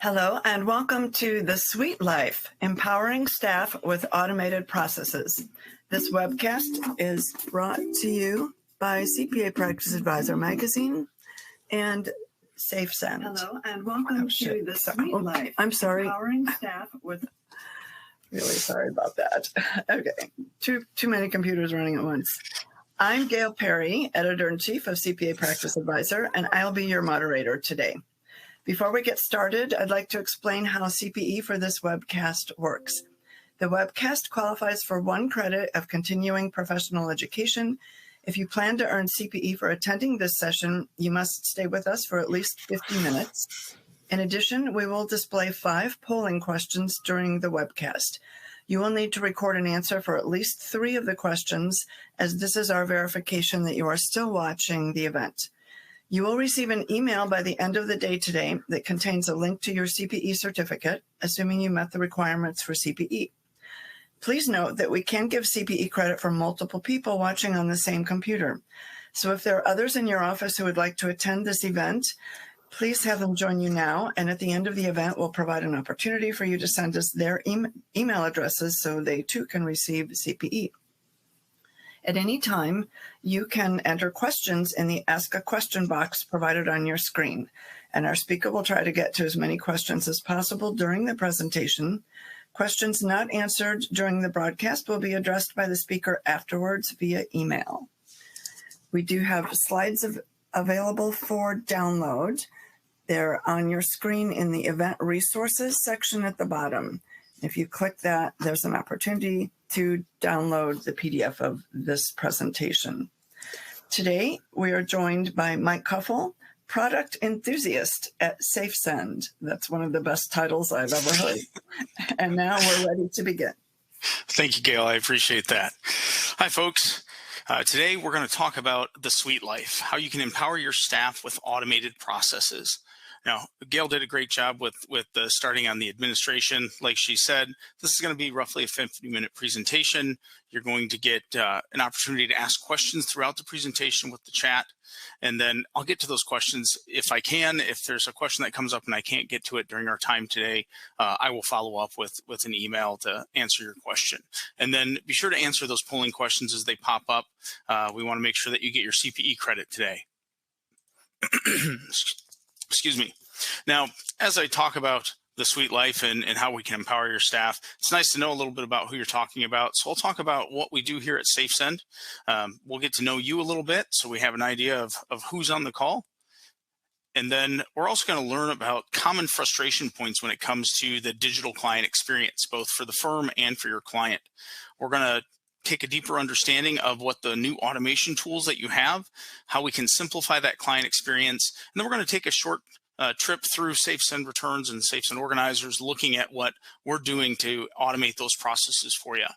Hello and welcome to The Sweet Life, Empowering Staff with Automated Processes. This webcast is brought to you by CPA Practice Advisor Magazine and SafeSend. Hello and welcome to The Sweet Life. I'm sorry. Empowering Staff with... Really sorry about that. Okay, too many computers running at once. I'm Gail Perry, Editor-in-Chief of CPA Practice Advisor, and I'll be your moderator today. Before we get started, I'd like to explain how CPE for this webcast works. The webcast qualifies for 1 credit of continuing professional education. If you plan to earn CPE for attending this session, you must stay with us for at least 50 minutes. In addition, we will display 5 polling questions during the webcast. You will need to record an answer for at least 3 of the questions, as this is our verification that you are still watching the event. You will receive an email by the end of the day today that contains a link to your CPE certificate, assuming you met the requirements for CPE. Please note that we can give CPE credit for multiple people watching on the same computer. So if there are others in your office who would like to attend this event, please have them join you now. And at the end of the event, we'll provide an opportunity for you to send us their email addresses so they too can receive CPE. At any time, you can enter questions in the Ask a Question box provided on your screen, and our speaker will try to get to as many questions as possible during the presentation. Questions not answered during the broadcast will be addressed by the speaker afterwards via email. We do have slides available for download. They're on your screen in the Event Resources section at the bottom. If you click that, there's an opportunity to download the PDF of this presentation. Today, we are joined by Mike Kuffel, product enthusiast at SafeSend. That's one of the best titles I've ever heard. And now we're ready to begin. Thank you, Gail. I appreciate that. Hi, folks. Today, we're going to talk about the Sweet Life, how you can empower your staff with automated processes. Now, Gail did a great job with starting on the administration. Like she said, this is going to be roughly a 50-minute presentation. You're going to get an opportunity to ask questions throughout the presentation with the chat. And then I'll get to those questions if I can. If there's a question that comes up and I can't get to it during our time today, I will follow up with an email to answer your question. And then be sure to answer those polling questions as they pop up. We want to make sure that you get your CPE credit today. Excuse me. Now, as I talk about the Sweet Life and how we can empower your staff, it's nice to know a little bit about who you're talking about. So I'll talk about what we do here at SafeSend. We'll get to know you a little bit so we have an idea of who's on the call. And then we're also going to learn about common frustration points when it comes to the digital client experience, both for the firm and for your client. We're going to take a deeper understanding of what the new automation tools that you have, how we can simplify that client experience. And then we're going to take a short trip through SafeSend Returns and SafeSend Organizers, looking at what we're doing to automate those processes for you.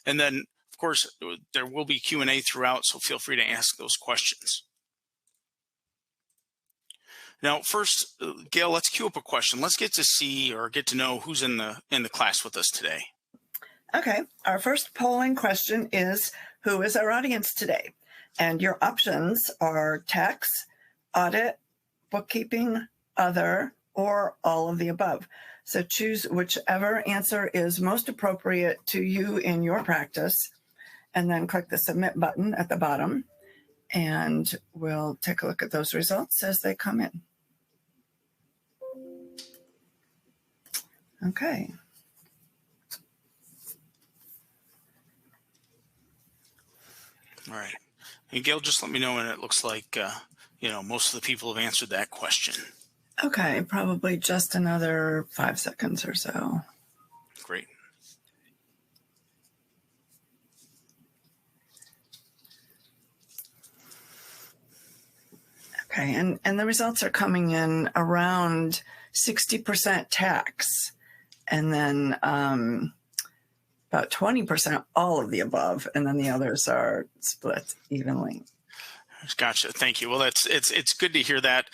And then, of course, there will be Q&A throughout, so feel free to ask those questions. Now, first, Gail, let's queue up a question. Let's get to see or get to know who's in the class with us today. Okay, our first polling question is, who is our audience today? And your options are tax, audit, bookkeeping, other, or all of the above. So choose whichever answer is most appropriate to you in your practice, and then click the submit button at the bottom, and we'll take a look at those results as they come in. Okay. All right. And Gail, just let me know when it looks like, most of the people have answered that question. Okay, probably just another 5 seconds or so. Great. Okay, and the results are coming in around 60% tax, and then about 20% all of the above, and then the others are split evenly. Gotcha. Thank you. Well, it's good to hear that.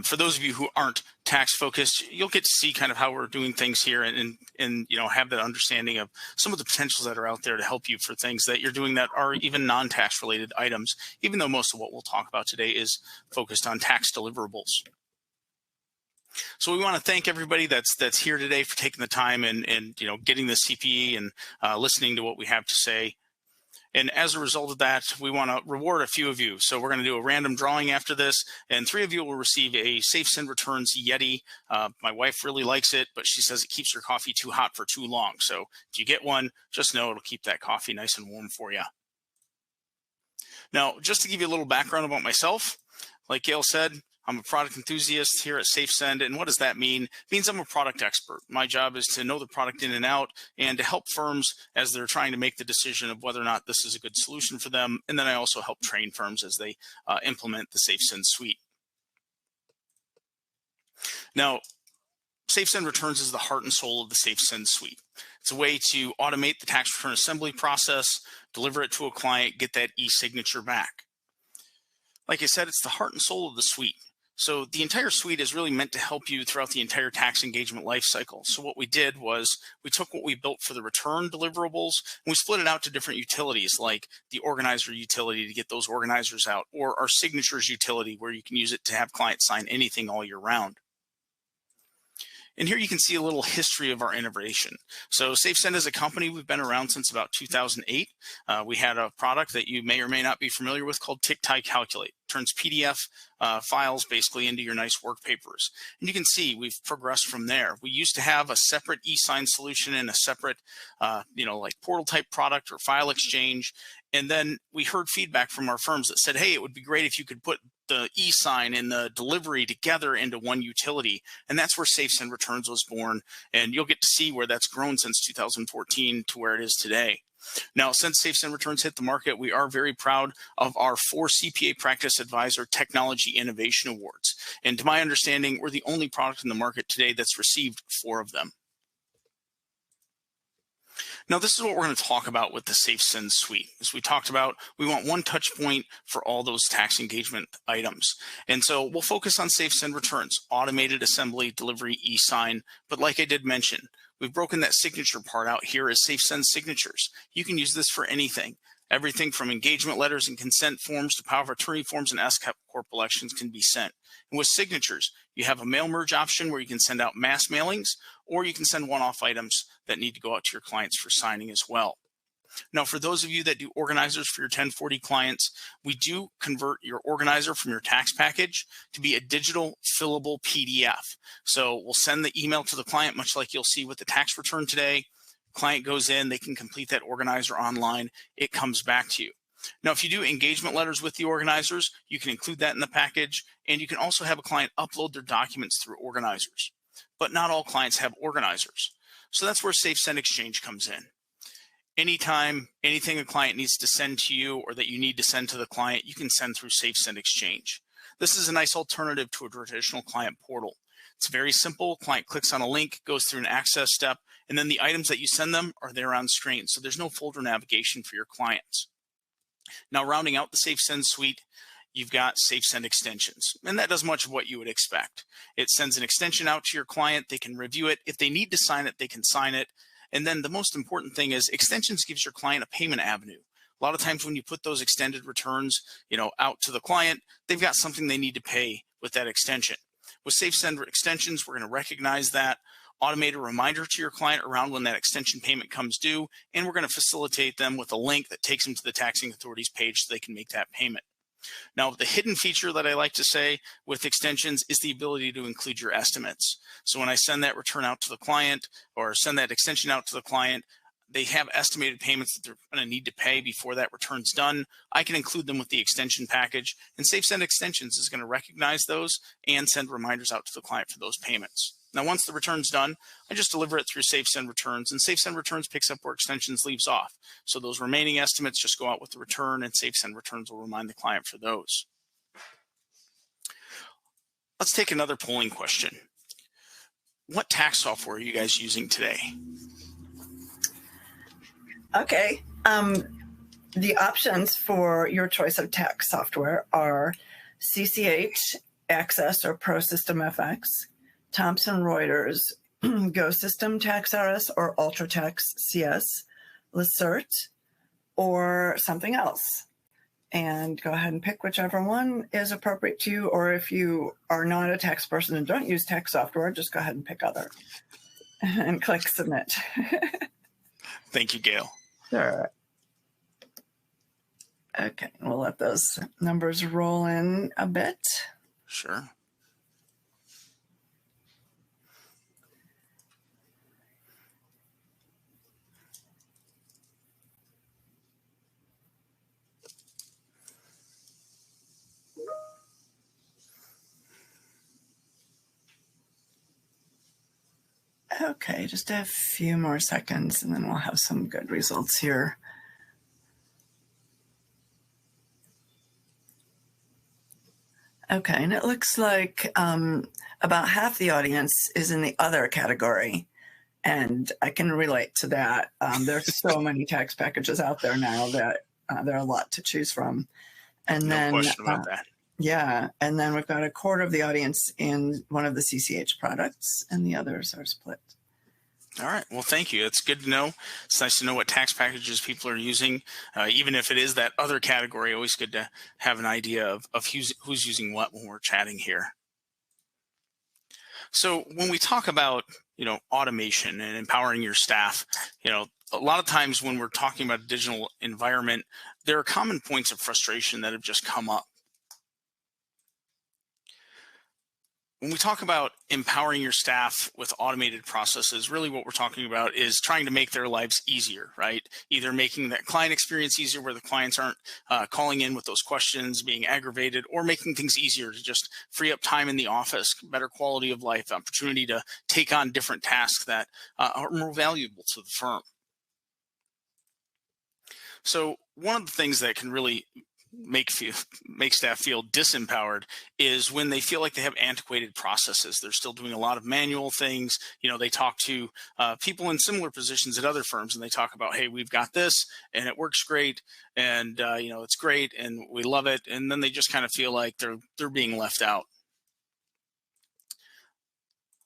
For those of you who aren't tax focused, you'll get to see kind of how we're doing things here and have that understanding of some of the potentials that are out there to help you for things that you're doing that are even non-tax related items, even though most of what we'll talk about today is focused on tax deliverables. So we want to thank everybody that's here today for taking the time and getting the CPE and listening to what we have to say. And as a result of that, we want to reward a few of you. So we're going to do a random drawing after this, and 3 of you will receive a SafeSend Returns Yeti. My wife really likes it, but she says it keeps her coffee too hot for too long. So if you get one, just know it'll keep that coffee nice and warm for you. Now, just to give you a little background about myself, like Yale said, I'm a product enthusiast here at SafeSend. And what does that mean? It means I'm a product expert. My job is to know the product in and out and to help firms as they're trying to make the decision of whether or not this is a good solution for them. And then I also help train firms as they implement the SafeSend suite. Now, SafeSend Returns is the heart and soul of the SafeSend suite. It's a way to automate the tax return assembly process, deliver it to a client, get that e-signature back. Like I said, it's the heart and soul of the suite. So the entire suite is really meant to help you throughout the entire tax engagement lifecycle. So what we did was we took what we built for the return deliverables and we split it out to different utilities, like the organizer utility to get those organizers out, or our signatures utility where you can use it to have clients sign anything all year round. And here you can see a little history of our innovation. So SafeSend as a company, we've been around since about 2008. We had a product that you may or may not be familiar with called Tick-Tie Calculate. It turns PDF files basically into your nice work papers. And you can see we've progressed from there. We used to have a separate e-sign solution and a separate, like portal type product or file exchange. And then we heard feedback from our firms that said, hey, it would be great if you could put the e-sign and the delivery together into one utility. And that's where SafeSend Returns was born. And you'll get to see where that's grown since 2014 to where it is today. Now, since SafeSend Returns hit the market, we are very proud of our 4 CPA Practice Advisor Technology Innovation Awards. And to my understanding, we're the only product in the market today that's received 4 of them. Now, this is what we're going to talk about with the SafeSend suite. As we talked about, we want one touch point for all those tax engagement items. And so we'll focus on SafeSend Returns, automated assembly, delivery, e-sign. But like I did mention, we've broken that signature part out here as SafeSend Signatures. You can use this for anything. Everything from engagement letters and consent forms to power of attorney forms and S-Corp elections can be sent. And with signatures, you have a mail merge option where you can send out mass mailings, or you can send one-off items that need to go out to your clients for signing as well. Now, for those of you that do organizers for your 1040 clients, we do convert your organizer from your tax package to be a digital fillable PDF. So we'll send the email to the client, much like you'll see with the tax return today. Client goes in, they can complete that organizer online, it comes back to you. Now, if you do engagement letters with the organizers, you can include that in the package, and you can also have a client upload their documents through organizers. But not all clients have organizers. So that's where SafeSend Exchange comes in. Anytime, anything a client needs to send to you or that you need to send to the client, you can send through SafeSend Exchange. This is a nice alternative to a traditional client portal. It's very simple. Client clicks on a link, goes through an access step, and then the items that you send them are there on screen. So there's no folder navigation for your clients. Now, rounding out the SafeSend suite, you've got SafeSend extensions, and that does much of what you would expect. It sends an extension out to your client. They can review it. If they need to sign it, they can sign it. And then the most important thing is extensions gives your client a payment avenue. A lot of times when you put those extended returns, out to the client, they've got something they need to pay with that extension. With SafeSend extensions, we're going to recognize that, automate a reminder to your client around when that extension payment comes due, and we're going to facilitate them with a link that takes them to the taxing authority's page so they can make that payment. Now, the hidden feature that I like to say with extensions is the ability to include your estimates. So when I send that return out to the client or send that extension out to the client, they have estimated payments that they're going to need to pay before that return's done. I can include them with the extension package, and SafeSend Extensions is going to recognize those and send reminders out to the client for those payments. Now, once the return's done, I just deliver it through SafeSend Returns, and SafeSend Returns picks up where Extensions leaves off. So those remaining estimates just go out with the return, and SafeSend Returns will remind the client for those. Let's take another polling question. What tax software are you guys using today? Okay. The options for your choice of tax software are CCH, Access or Pro System FX, Thomson Reuters, Go System Tax RS or UltraTax CS, Lacert, or something else. and go ahead and pick whichever one is appropriate to you. Or if you are not a tax person and don't use tax software, just go ahead and pick other and click submit. Thank you, Gail. Sure. Okay, we'll let those numbers roll in a bit. Sure. Okay, just a few more seconds and then we'll have some good results here. Okay, and it looks like about half the audience is in the other category. And I can relate to that. There's so many tax packages out there now that there are a lot to choose from. And No then, question about that. Yeah, and then we've got a quarter of the audience in one of the CCH products, and the others are split. All right. Well, thank you. It's good to know. It's nice to know what tax packages people are using, even if it is that other category. Always good to have an idea of who's using what when we're chatting here. So when we talk about, automation and empowering your staff, a lot of times when we're talking about a digital environment, there are common points of frustration that have just come up. When we talk about empowering your staff with automated processes, really what we're talking about is trying to make their lives easier, right? Either making that client experience easier where the clients aren't calling in with those questions, being aggravated, or making things easier to just free up time in the office, better quality of life, opportunity to take on different tasks that are more valuable to the firm. So one of the things that can really make staff feel disempowered is when they feel like they have antiquated processes. They're still doing a lot of manual things. They talk to people in similar positions at other firms, and they talk about, hey, we've got this and it works great, and it's great and we love it, and then they just kind of feel like they're being left out.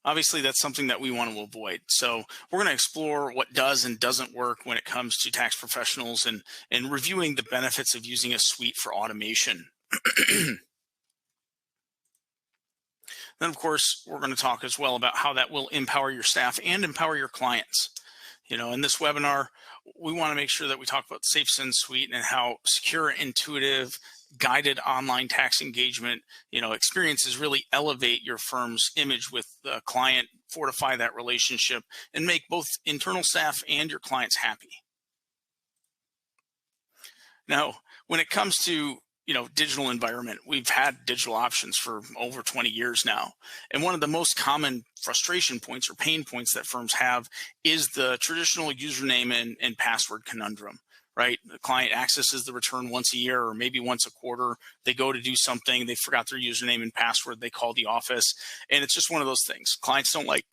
Obviously, that's something that we want to avoid. So we're going to explore what does and doesn't work when it comes to tax professionals and reviewing the benefits of using a suite for automation. Then, of course, we're going to talk as well about how that will empower your staff and empower your clients. In this webinar, we want to make sure that we talk about SafeSend Suite and how secure, intuitive, guided online tax engagement, experiences really elevate your firm's image with the client, fortify that relationship, and make both internal staff and your clients happy. Now, when it comes to digital environment, we've had digital options for over 20 years now. And one of the most common frustration points or pain points that firms have is the traditional username and password conundrum, right? The client accesses the return once a year or maybe once a quarter. They go to do something, they forgot their username and password, they call the office. And it's just one of those things. Clients don't like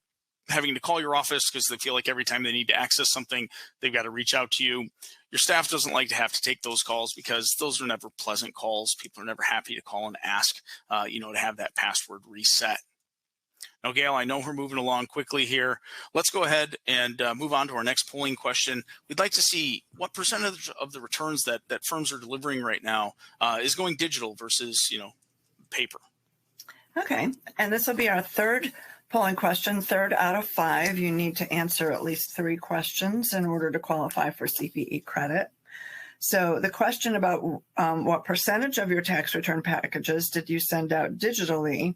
having to call your office because they feel like every time they need to access something, they've got to reach out to you. Your staff doesn't like to have to take those calls because those are never pleasant calls. People are never happy to call and ask, to have that password reset. Now, Gail, I know we're moving along quickly here. Let's go ahead and move on to our next polling question. We'd like to see what percentage of the returns that firms are delivering right now is going digital versus, paper. Okay, and this will be our third polling question, 3rd out of 5. You need to answer at least 3 questions in order to qualify for CPE credit. So the question about what percentage of your tax return packages did you send out digitally?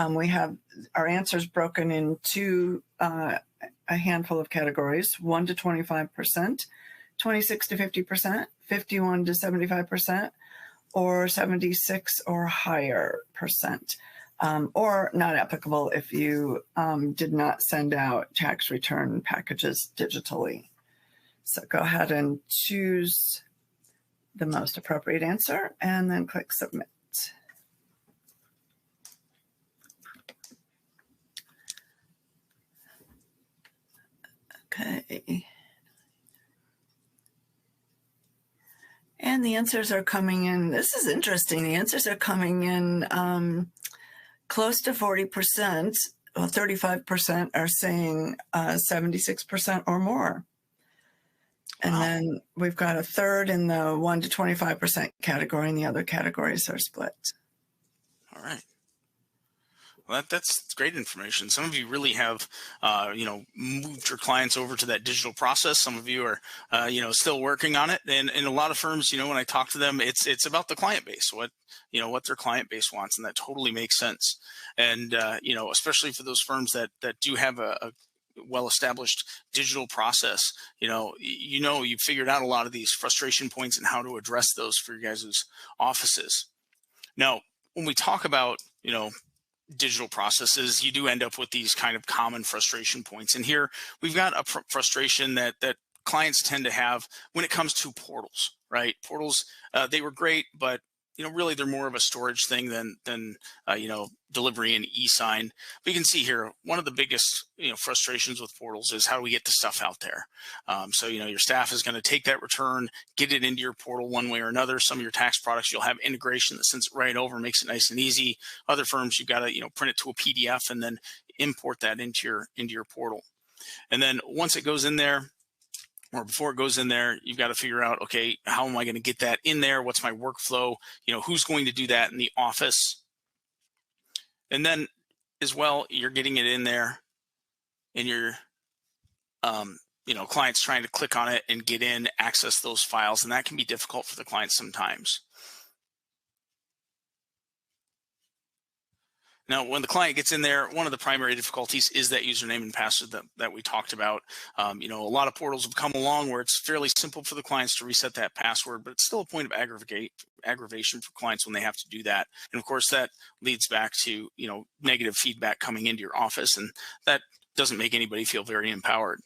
We have our answers broken into a handful of categories: 1 to 25%, 26 to 50%, 51 to 75%, or 76 or higher percent. Or not applicable if you did not send out tax return packages digitally. So go ahead and choose the most appropriate answer and then click submit. Okay. And the answers are coming in. This is interesting. The answers are coming in close to 40%. Well, 35% are saying 76% or more. And Wow. then we've got a third in the 1 to 25% category, and the other categories are split. All right. Well, that's great information. Some of you really have, moved your clients over to that digital process. Some of you are, still working on it. And in a lot of firms, when I talk to them, it's about the client base, what their client base wants, and that totally makes sense. And especially for those firms that do have a well-established digital process, you've figured out a lot of these frustration points and how to address those for your guys' offices. Now, when we talk about, digital processes, you do end up with these kind of common frustration points. And here we've got a frustration that clients tend to have when it comes to portals, right? Portals, they were great, but really they're more of a storage thing than delivery and e-sign. But you can see here, one of the biggest frustrations with portals is how do we get the stuff out there? So your staff is going to take that return, get it into your portal one way or another. Some of your tax products, you'll have integration that sends it right over, makes it nice and easy. Other firms, you've got to print it to a PDF and then import that into your portal. And then once it goes in there, or before it goes in there, you've got to figure out, okay, how am I going to get that in there? What's my workflow? Who's going to do that in the office? And then as well, you're getting it in there and your, clients trying to click on it and get in, access those files. And that can be difficult for the clients sometimes. Now, when the client gets in there, one of the primary difficulties is that username and password that we talked about. A lot of portals have come along where it's fairly simple for the clients to reset that password, but it's still a point of aggravation for clients when they have to do that. And of course, that leads back to, negative feedback coming into your office, and that doesn't make anybody feel very empowered.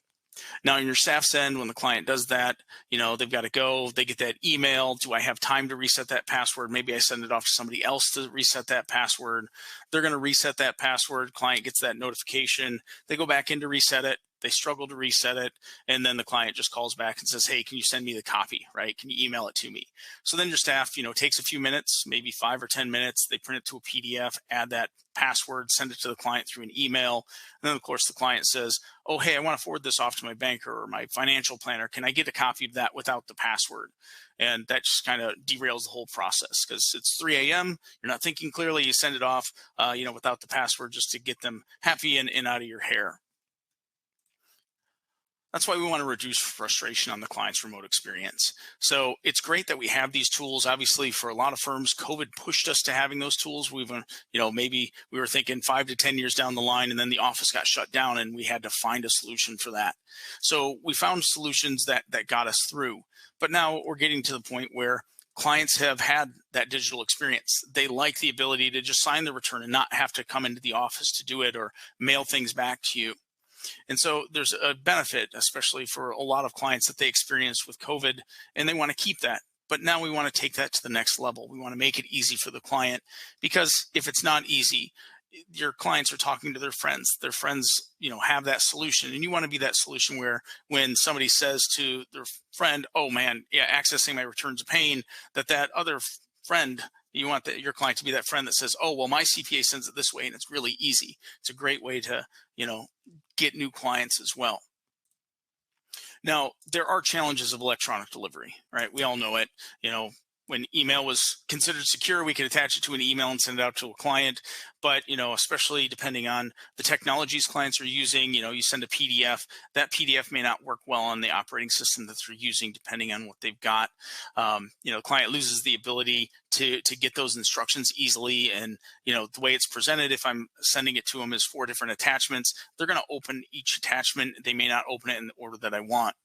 Now, in your SafeSend, when the client does that, they've got to go, they get that email. Do I have time to reset that password? Maybe I send it off to somebody else to reset that password. They're going to reset that password. Client gets that notification. They go back in to reset it. They struggle to reset it. And then the client just calls back and says, hey, can you send me the copy, right? Can you email it to me? So then your staff, takes a few minutes, maybe 5 or 10 minutes. They print it to a PDF, add that password, send it to the client through an email. And then of course the client says, oh, hey, I want to forward this off to my banker or my financial planner. Can I get a copy of that without the password? And that just kind of derails the whole process because it's 3 a.m. You're not thinking clearly. You send it off, without the password just to get them happy and out of your hair. That's why we want to reduce frustration on the client's remote experience. So it's great that we have these tools. Obviously, for a lot of firms, COVID pushed us to having those tools. We've, maybe we were thinking 5 to 10 years down the line, and then the office got shut down, and we had to find a solution for that. So we found solutions that got us through. But now we're getting to the point where clients have had that digital experience. They like the ability to just sign the return and not have to come into the office to do it or mail things back to you. And so there's a benefit, especially for a lot of clients that they experienced with COVID, and they want to keep that. But now we want to take that to the next level. We want to make it easy for the client, because if it's not easy, your clients are talking to their friends. Their friends, have that solution, and you want to be that solution where when somebody says to their friend, oh man, yeah, accessing my return's a pain, that other friend, you want your client to be that friend that says, oh, well, my CPA sends it this way and it's really easy. It's a great way to, get new clients as well. Now, there are challenges of electronic delivery, right? We all know it. When email was considered secure, we could attach it to an email and send it out to a client. But, especially depending on the technologies clients are using, you send a PDF. That PDF may not work well on the operating system that they're using, depending on what they've got. The client loses the ability to get those instructions easily. And, the way it's presented, if I'm sending it to them as 4 different attachments, they're going to open each attachment. They may not open it in the order that I want.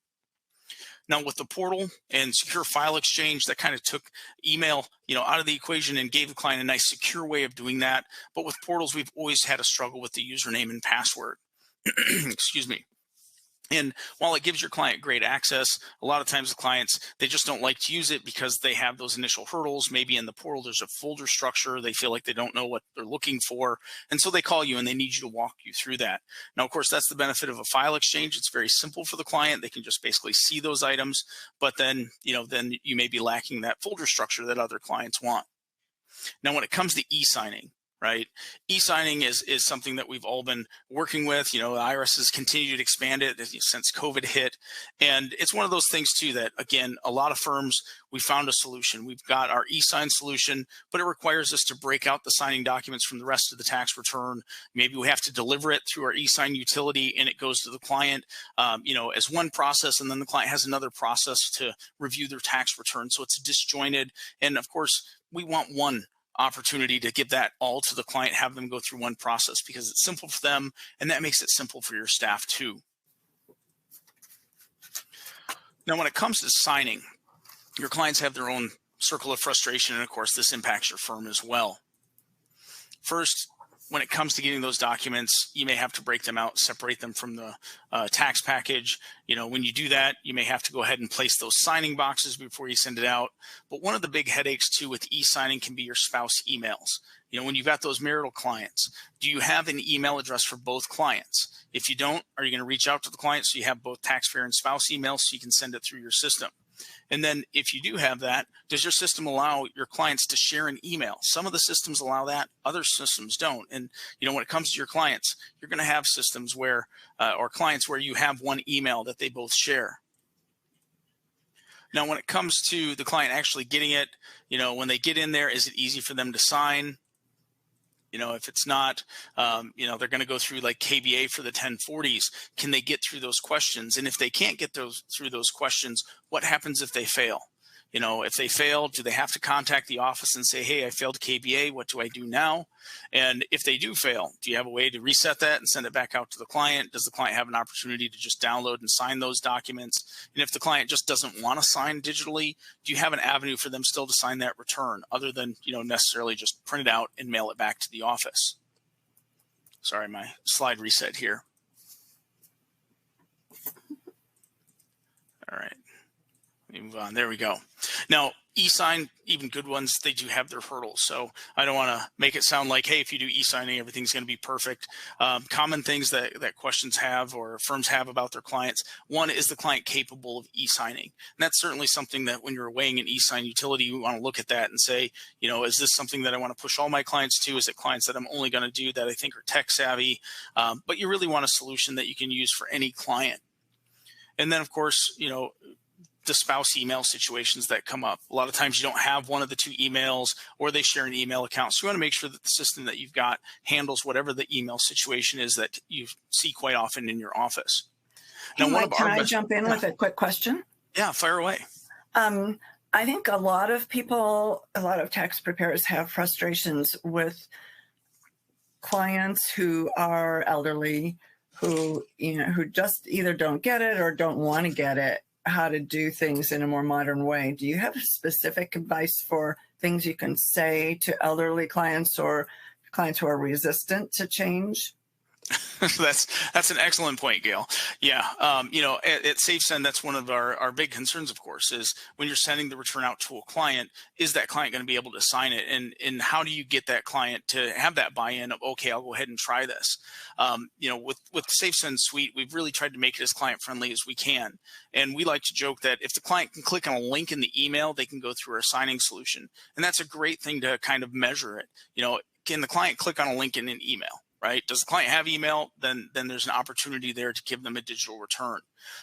Now, with the portal and secure file exchange, that kind of took email, out of the equation and gave the client a nice secure way of doing that. But with portals, we've always had a struggle with the username and password. Excuse me. And while it gives your client great access, a lot of times the clients, they just don't like to use it because they have those initial hurdles. Maybe in the portal, there's a folder structure. They feel like they don't know what they're looking for. And so they call you and they need you to walk you through that. Now, of course, that's the benefit of a file exchange. It's very simple for the client. They can just basically see those items. But then, then you may be lacking that folder structure that other clients want. Now, when it comes to e-signing, right? E-signing is something that we've all been working with. The IRS has continued to expand it since COVID hit. And it's one of those things too that, again, a lot of firms, we found a solution. We've got our e-sign solution, but it requires us to break out the signing documents from the rest of the tax return. Maybe we have to deliver it through our e-sign utility and it goes to the client, as one process, and then the client has another process to review their tax return. So it's disjointed. And of course, we want one opportunity to give that all to the client, have them go through one process because it's simple for them, and that makes it simple for your staff too. Now, when it comes to signing, your clients have their own circle of frustration, and of course, this impacts your firm as well. First, when it comes to getting those documents, you may have to break them out, separate them from the tax package. When you do that, you may have to go ahead and place those signing boxes before you send it out. But one of the big headaches too with e-signing can be your spouse emails. When you've got those marital clients, do you have an email address for both clients? If you don't, are you going to reach out to the client so you have both taxpayer and spouse emails so you can send it through your system? And then if you do have that, does your system allow your clients to share an email? Some of the systems allow that, other systems don't. And when it comes to your clients, you're going to have systems where, or clients where you have one email that they both share. Now, when it comes to the client actually getting it, when they get in there, is it easy for them to sign? If it's not, they're going to go through like KBA for the 1040s. Can they get through those questions? And if they can't get through those questions, what happens if they fail? If they fail, do they have to contact the office and say, hey, I failed KBA, what do I do now? And if they do fail, do you have a way to reset that and send it back out to the client? Does the client have an opportunity to just download and sign those documents? And if the client just doesn't want to sign digitally, do you have an avenue for them still to sign that return other than, necessarily just print it out and mail it back to the office? Sorry, my slide reset here. All right. Move on. There we go. Now, e-sign, even good ones, they do have their hurdles. So I don't want to make it sound like, hey, if you do e-signing, everything's going to be perfect. Common things that questions have or firms have about their clients. One, is the client capable of e-signing? And that's certainly something that when you're weighing an e-sign utility, you want to look at that and say, is this something that I want to push all my clients to? Is it clients that I'm only going to do that I think are tech savvy? But you really want a solution that you can use for any client. And then, of course, the spouse email situations that come up. A lot of times you don't have one of the two emails or they share an email account. So you want to make sure that the system that you've got handles whatever the email situation is that you see quite often in your office. Now, Mike, can I jump in with a quick question? Yeah, fire away. I think a lot of tax preparers have frustrations with clients who are elderly, who just either don't get it or don't want to get it, how to do things in a more modern way. Do you have specific advice for things you can say to elderly clients or clients who are resistant to change? That's an excellent point, Gail. Yeah, at SafeSend, that's one of our big concerns, of course, is when you're sending the return out to a client, is that client going to be able to sign it? And how do you get that client to have that buy-in of, okay, I'll go ahead and try this? With SafeSend Suite, we've really tried to make it as client-friendly as we can. And we like to joke that if the client can click on a link in the email, they can go through our signing solution. And that's a great thing to kind of measure it. Can the client click on a link in an email? Right? Does the client have email? Then there's an opportunity there to give them a digital return.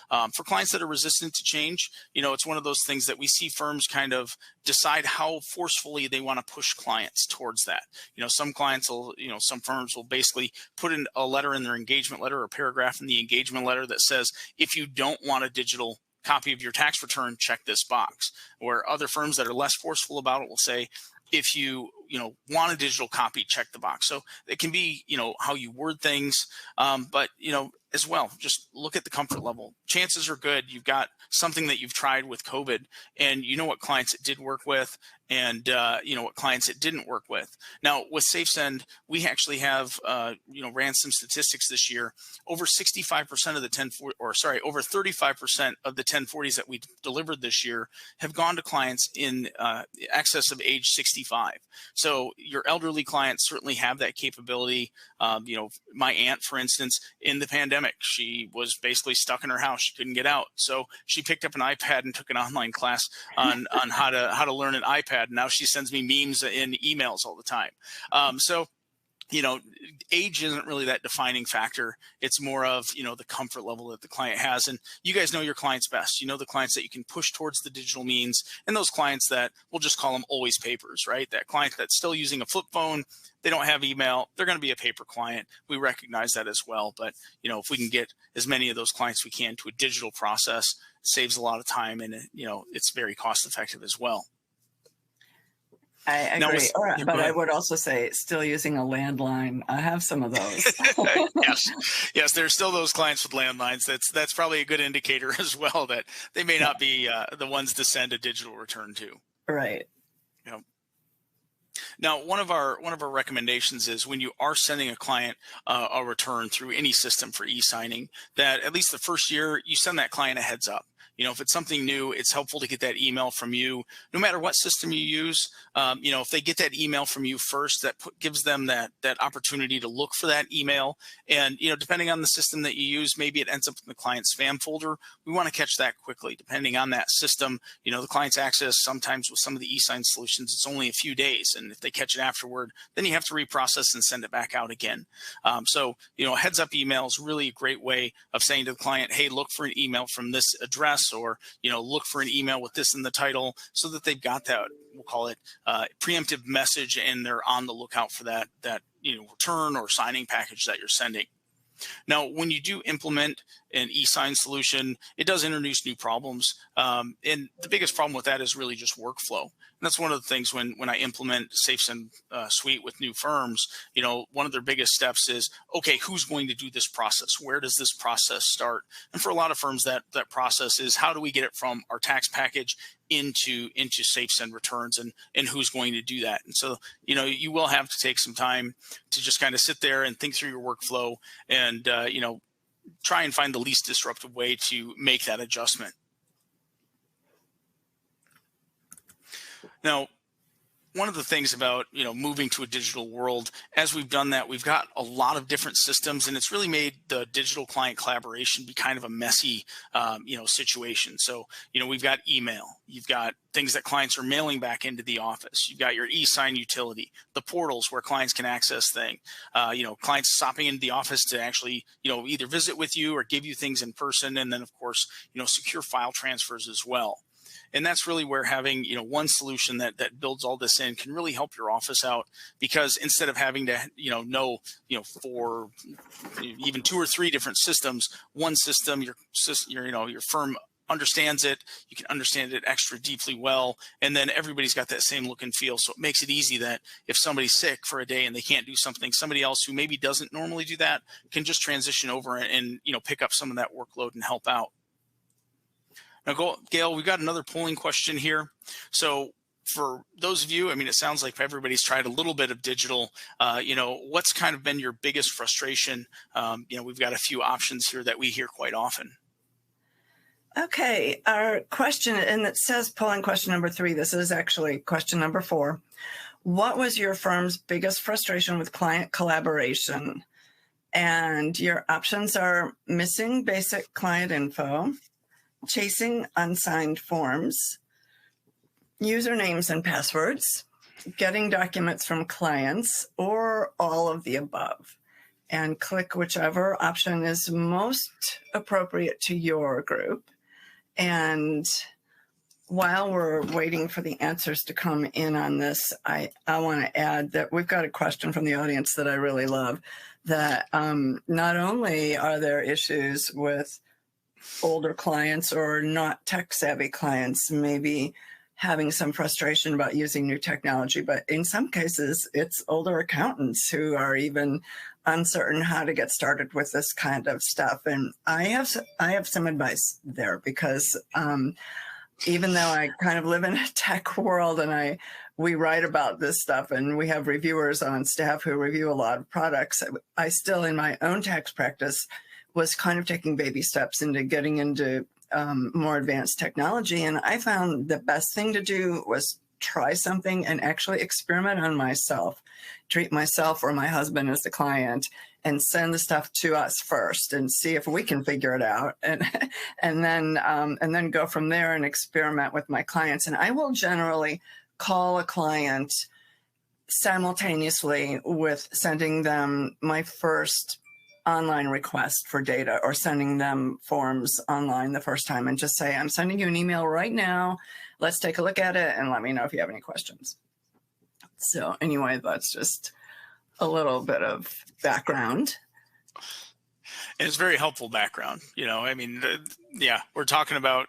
For clients that are resistant to change, it's one of those things that we see firms kind of decide how forcefully they want to push clients towards that. Some clients will, some firms will basically put in a letter in their engagement letter or a paragraph in the engagement letter that says, if you don't want a digital copy of your tax return, check this box. Where other firms that are less forceful about it will say, if you want a digital copy, check the box. So it can be, how you word things, but, as well, just look at the comfort level. Chances are good you've got something that you've tried with COVID and what clients it did work with and, what clients it didn't work with. Now with SafeSend, we actually have, ran some statistics this year. Over 65% of the over 35% of the 1040s that we delivered this year have gone to clients in excess of age 65. So your elderly clients certainly have that capability. My aunt, for instance, in the pandemic, she was basically stuck in her house. She couldn't get out. So she picked up an iPad and took an online class on how to learn an iPad. Now she sends me memes in emails all the time. So age isn't really that defining factor. It's more of, the comfort level that the client has. And you guys know your clients best. You know the clients that you can push towards the digital means, and those clients that we'll just call them always papers, right? That client that's still using a flip phone, they don't have email, they're going to be a paper client. We recognize that as well. But, if we can get as many of those clients we can to a digital process, it saves a lot of time, and, it's very cost effective as well. I agree. But I would also say still using a landline. I have some of those. Yes. There's still those clients with landlines. That's probably a good indicator as well that they may not be the ones to send a digital return to. Right. Now, one of our recommendations is when you are sending a client a return through any system for e-signing, that at least the first year you send that client a heads up. If it's something new, it's helpful to get that email from you, no matter what system you use. If they get that email from you first, that gives them that opportunity to look for that email. And, depending on the system that you use, maybe it ends up in the client's spam folder. We want to catch that quickly, depending on that system. The client's access, sometimes with some of the e-sign solutions, it's only a few days. And if they catch it afterward, then you have to reprocess and send it back out again. So, heads up email is really a great way of saying to the client, hey, look for an email from this address, or, look for an email with this in the title, so that they've got that, we'll call it preemptive message, and they're on the lookout for that return or signing package that you're sending. Now, when you do implement an e-sign solution, it does introduce new problems. And the biggest problem with that is really just workflow. And that's one of the things when I implement SafeSend Suite with new firms, one of their biggest steps is, okay, who's going to do this process? Where does this process start? And for a lot of firms, that process is, how do we get it from our tax package into SafeSend Returns, and who's going to do that? And so, you will have to take some time to just kind of sit there and think through your workflow and, try and find the least disruptive way to make that adjustment. Now, one of the things about, moving to a digital world, as we've done that, we've got a lot of different systems, and it's really made the digital client collaboration be kind of a messy, situation. So, we've got email, you've got things that clients are mailing back into the office, you've got your e-sign utility, the portals where clients can access things, clients stopping into the office to actually, either visit with you or give you things in person, and then of course, secure file transfers as well. And that's really where having, one solution that builds all this in can really help your office out, because instead of having to, know, 4, even 2 or 3 different systems, one system, your firm understands it, you can understand it extra deeply well, and then everybody's got that same look and feel. So it makes it easy that if somebody's sick for a day and they can't do something, somebody else who maybe doesn't normally do that can just transition over and pick up some of that workload and help out. Now, Gail, we've got another polling question here. So for those of you, it sounds like everybody's tried a little bit of digital. What's kind of been your biggest frustration? We've got a few options here that we hear quite often. Okay, our question, and it says polling question number 3. This is actually question number 4. What was your firm's biggest frustration with client collaboration? And your options are missing basic client info, chasing unsigned forms, usernames and passwords, getting documents from clients, or all of the above. And click whichever option is most appropriate to your group. And while we're waiting for the answers to come in on this, I want to add that we've got a question from the audience that I really love, that not only are there issues with older clients or not tech savvy clients maybe having some frustration about using new technology, but in some cases it's older accountants who are even uncertain how to get started with this kind of stuff. And I have some advice there, because even though I kind of live in a tech world and we write about this stuff and we have reviewers on staff who review a lot of products, I still, in my own tax practice, was kind of taking baby steps into getting into more advanced technology. And I found the best thing to do was try something and actually experiment on myself, treat myself or my husband as the client, and send the stuff to us first and see if we can figure it out, and then go from there and experiment with my clients. And I will generally call a client simultaneously with sending them my first online request for data or sending them forms online the first time, and just say, I'm sending you an email right now. Let's take a look at it and let me know if you have any questions. So anyway, that's just a little bit of background. And it's very helpful background. I mean, yeah, we're talking about,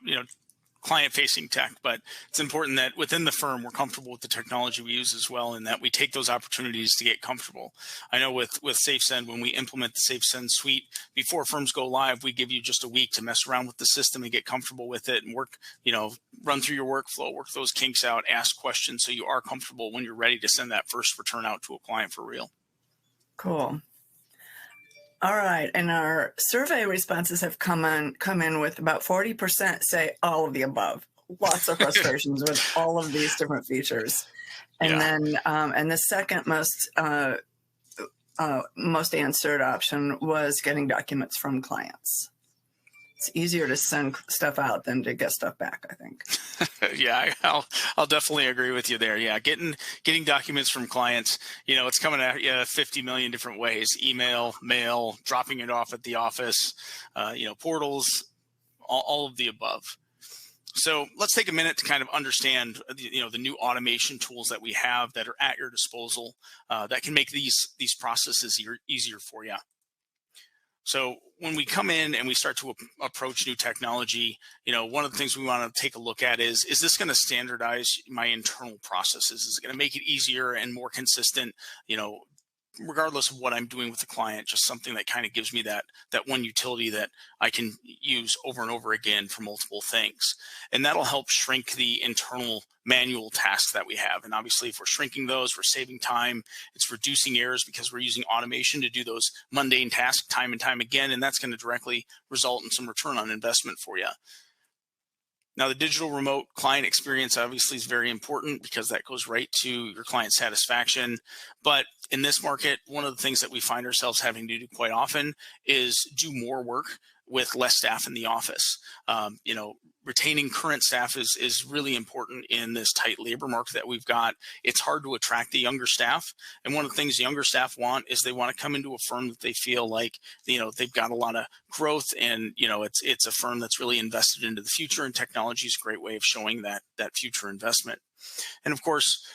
client-facing tech, but it's important that within the firm we're comfortable with the technology we use as well, and that we take those opportunities to get comfortable. I know with SafeSend, when we implement the SafeSend suite, before firms go live, we give you just a week to mess around with the system and get comfortable with it and work, run through your workflow, work those kinks out, ask questions so you are comfortable when you're ready to send that first return out to a client for real. Cool. All right, and our survey responses have come in with about 40% say all of the above. Lots of frustrations with all of these different features. And then, and the second most answered option was getting documents from clients. It's easier to send stuff out than to get stuff back, I think. Yeah, I'll definitely agree with you there. Yeah, getting documents from clients, it's coming at you 50 million different ways: email, mail, dropping it off at the office, portals, all of the above. So let's take a minute to kind of understand, the new automation tools that we have that are at your disposal that can make these processes easier for you. So when we come in and we start to approach new technology, one of the things we want to take a look at is this going to standardize my internal processes? Is it going to make it easier and more consistent, regardless of what I'm doing with the client, just something that kind of gives me that one utility that I can use over and over again for multiple things. And that'll help shrink the internal manual tasks that we have. And obviously, if we're shrinking those, we're saving time. It's reducing errors because we're using automation to do those mundane tasks time and time again. And that's going to directly result in some return on investment for you. Now, the digital remote client experience obviously is very important because that goes right to your client satisfaction. But in this market, one of the things that we find ourselves having to do quite often is do more work with less staff in the office. Retaining current staff is really important in this tight labor market that we've got. It's hard to attract the younger staff. And one of the things the younger staff want is they want to come into a firm that they feel like, they've got a lot of growth, and, it's a firm that's really invested into the future, and technology is a great way of showing that future investment. And of course,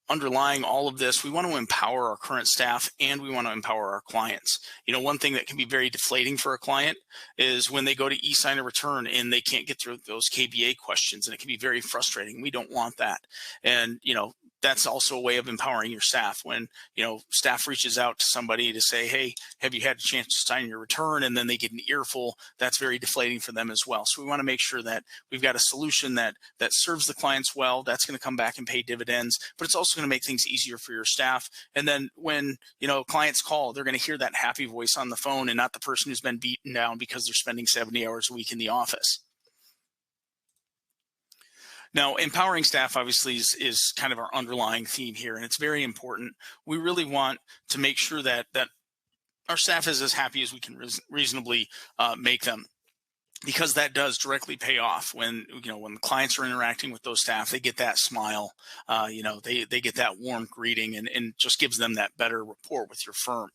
underlying all of this, we want to empower our current staff and we want to empower our clients. One thing that can be very deflating for a client is when they go to ESign a return and they can't get through those KBA questions, and it can be very frustrating. We don't want that. And, that's also a way of empowering your staff. When, staff reaches out to somebody to say, hey, have you had a chance to sign your return? And then they get an earful, that's very deflating for them as well. So we want to make sure that we've got a solution that serves the clients well. That's going to come back and pay dividends, but it's also going to make things easier for your staff. And then when, clients call, they're going to hear that happy voice on the phone and not the person who's been beaten down because they're spending 70 hours a week in the office. Now, empowering staff obviously is kind of our underlying theme here, and it's very important. We really want to make sure that our staff is as happy as we can reasonably make them, because that does directly pay off when the clients are interacting with those staff. They get that smile, they get that warm greeting, and just gives them that better rapport with your firm.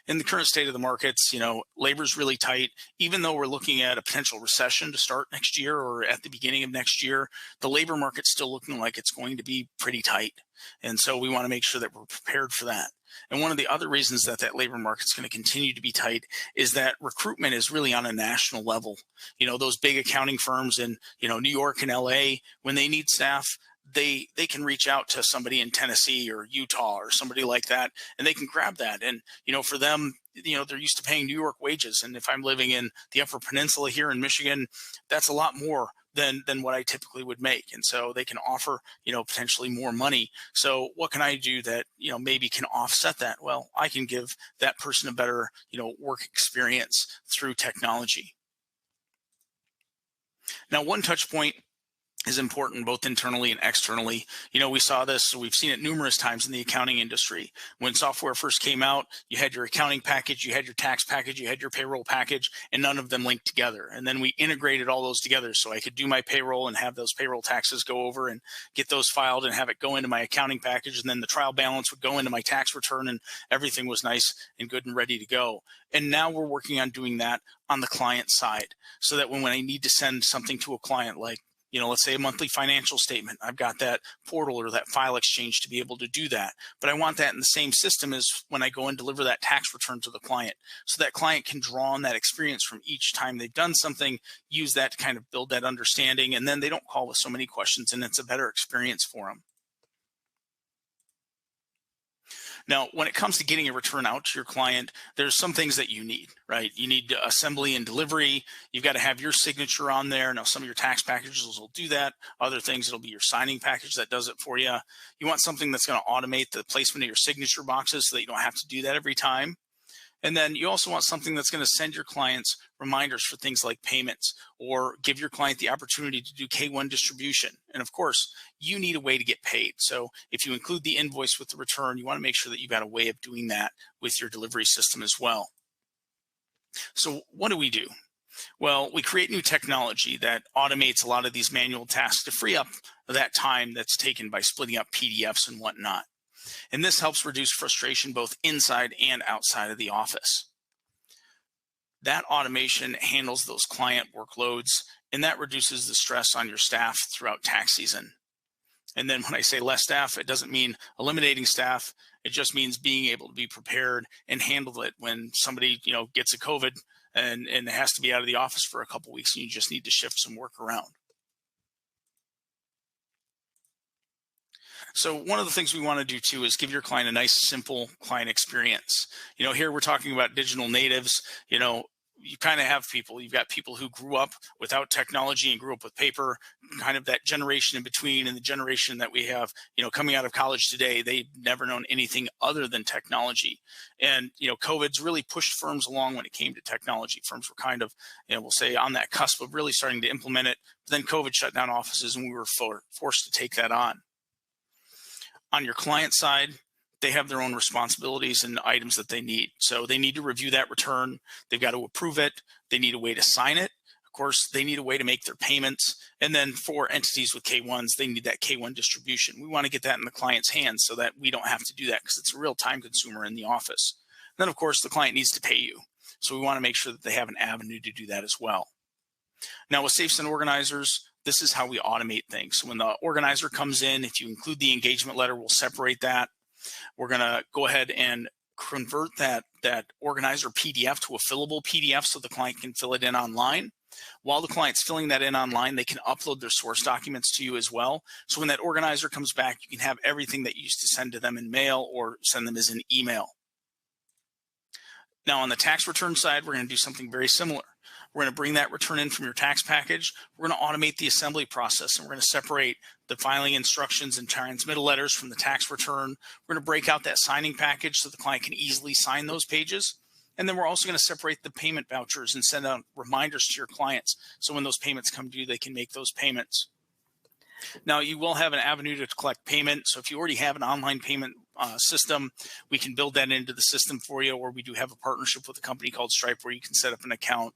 In the current state of the markets, labor is really tight. Even though we're looking at a potential recession to start next year or at the beginning of next year, the labor market's still looking like it's going to be pretty tight. And so we want to make sure that we're prepared for that. And one of the other reasons that labor market's going to continue to be tight is that recruitment is really on a national level. Those big accounting firms in, New York and LA, when they need staff, they can reach out to somebody in Tennessee or Utah or somebody like that, and they can grab that. And, for them, they're used to paying New York wages. And if I'm living in the Upper Peninsula here in Michigan, that's a lot more than what I typically would make. And so they can offer, potentially more money. So what can I do that, maybe can offset that? Well, I can give that person a better, work experience through technology. Now, one touch point is important both internally and externally. We saw this, we've seen it numerous times in the accounting industry. When software first came out, you had your accounting package, you had your tax package, you had your payroll package, and none of them linked together. And then we integrated all those together so I could do my payroll and have those payroll taxes go over and get those filed and have it go into my accounting package. And then the trial balance would go into my tax return and everything was nice and good and ready to go. And now we're working on doing that on the client side so that when I need to send something to a client, like let's say a monthly financial statement, I've got that portal or that file exchange to be able to do that. But I want that in the same system as when I go and deliver that tax return to the client. So that client can draw on that experience from each time they've done something, use that to kind of build that understanding, and then they don't call with so many questions and it's a better experience for them. Now, when it comes to getting a return out to your client, there's some things that you need, right? You need assembly and delivery. You've got to have your signature on there. Now, some of your tax packages will do that. Other things, it'll be your signing package that does it for you. You want something that's going to automate the placement of your signature boxes so that you don't have to do that every time. And then you also want something that's going to send your clients reminders for things like payments or give your client the opportunity to do K1 distribution. And of course, you need a way to get paid. So if you include the invoice with the return, you want to make sure that you've got a way of doing that with your delivery system as well. So what do? Well, we create new technology that automates a lot of these manual tasks to free up that time that's taken by splitting up PDFs and whatnot. And this helps reduce frustration both inside and outside of the office. That automation handles those client workloads, and that reduces the stress on your staff throughout tax season. And then when I say less staff, it doesn't mean eliminating staff. It just means being able to be prepared and handle it when somebody gets a COVID and has to be out of the office for a couple of weeks and you just need to shift some work around. So one of the things we want to do too is give your client a nice, simple client experience. Here we're talking about digital natives. You kind of have people, you've got people who grew up without technology and grew up with paper, kind of that generation in between, and the generation that we have, coming out of college today, they've never known anything other than technology. And, COVID's really pushed firms along when it came to technology. Firms were kind of, we'll say on that cusp of really starting to implement it. But then COVID shut down offices and we were forced to take that on. On your client side, they have their own responsibilities and items that they need. So they need to review that return. They've got to approve it. They need a way to sign it. Of course, they need a way to make their payments. And then for entities with K1s, they need that K1 distribution. We want to get that in the client's hands so that we don't have to do that because it's a real time consumer in the office. And then, of course, the client needs to pay you. So we want to make sure that they have an avenue to do that as well. Now, with SafeSend organizers, this is how we automate things. So when the organizer comes in, if you include the engagement letter, we'll separate that. We're going to go ahead and convert that organizer PDF to a fillable PDF so the client can fill it in online. While the client's filling that in online, they can upload their source documents to you as well. So when that organizer comes back, you can have everything that you used to send to them in mail or send them as an email. Now on the tax return side, we're going to do something very similar. We're going to bring that return in from your tax package. We're going to automate the assembly process, and we're going to separate the filing instructions and transmittal letters from the tax return. We're going to break out that signing package so the client can easily sign those pages. And then we're also going to separate the payment vouchers and send out reminders to your clients. So when those payments come due, they can make those payments. Now, you will have an avenue to collect payment. So if you already have an online payment system, we can build that into the system for you, or we do have a partnership with a company called Stripe where you can set up an account.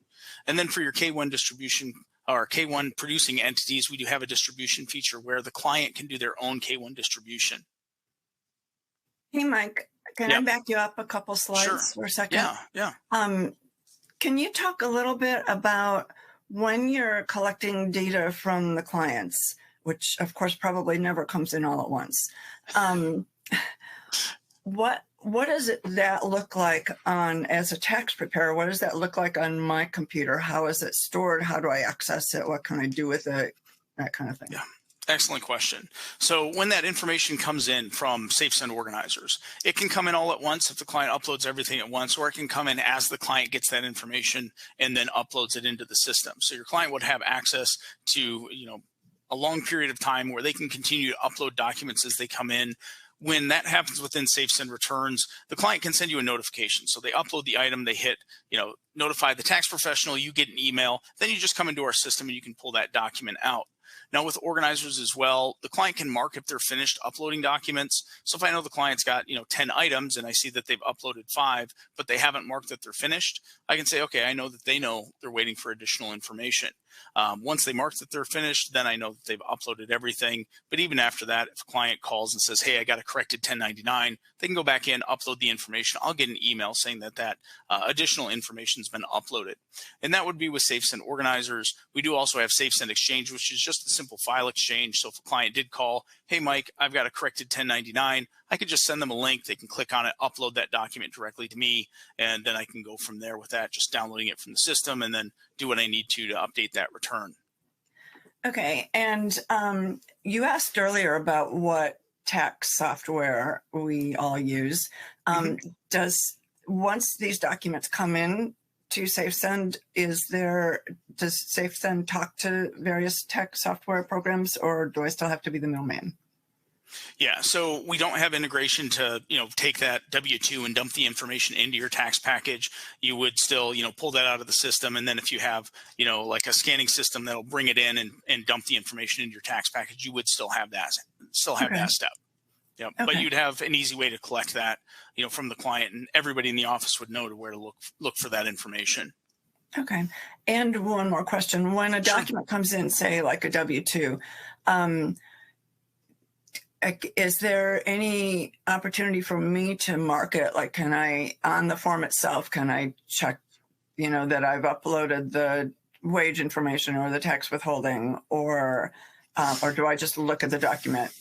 And then for your K1 distribution or K1 producing entities, we do have a distribution feature where the client can do their own K1 distribution. Hey, Mike, can I back you up a couple slides for a second? Yeah. Can you talk a little bit about when you're collecting data from the clients, which of course probably never comes in all at once? What does that look like as a tax preparer? What does that look like on my computer? How is it stored? How do I access it? What can I do with it? That kind of thing. Yeah. Excellent question. So when that information comes in from SafeSend organizers, it can come in all at once if the client uploads everything at once, or it can come in as the client gets that information and then uploads it into the system. So your client would have access to, a long period of time where they can continue to upload documents as they come in. When that happens within SafeSend Returns, the client can send you a notification. So they upload the item, they hit, notify the tax professional, you get an email, then you just come into our system and you can pull that document out. Now with organizers as well, the client can mark if they're finished uploading documents. So if I know the client's got 10 items and I see that they've uploaded 5, but they haven't marked that they're finished, I can say, okay, I know that they know they're waiting for additional information. Once they mark that they're finished, then I know that they've uploaded everything. But even after that, if a client calls and says, hey, I got a corrected 1099, they can go back in, upload the information. I'll get an email saying that additional information has been uploaded. And that would be with SafeSend organizers. We do also have SafeSend Exchange, which is just a simple file exchange. So if a client did call, hey, Mike, I've got a corrected 1099, I could just send them a link. They can click on it, upload that document directly to me, and then I can go from there with that, just downloading it from the system and then do what I need to update that return. Okay. And you asked earlier about what tax software we all use. Once these documents come in to SafeSend, does SafeSend talk to various tax software programs, or do I still have to be the middleman? Yeah, so we don't have integration to, take that W-2 and dump the information into your tax package. You would still, pull that out of the system. And then if you have, like a scanning system that'll bring it in and dump the information into your tax package, you would still have that step. Yeah, okay. But you'd have an easy way to collect that, from the client, and everybody in the office would know where to look for that information. Okay. And one more question. When a document comes in, say like a W-2, is there any opportunity for me to mark it? Like, can I, on the form itself, can I check, that I've uploaded the wage information or the tax withholding, or do I just look at the document?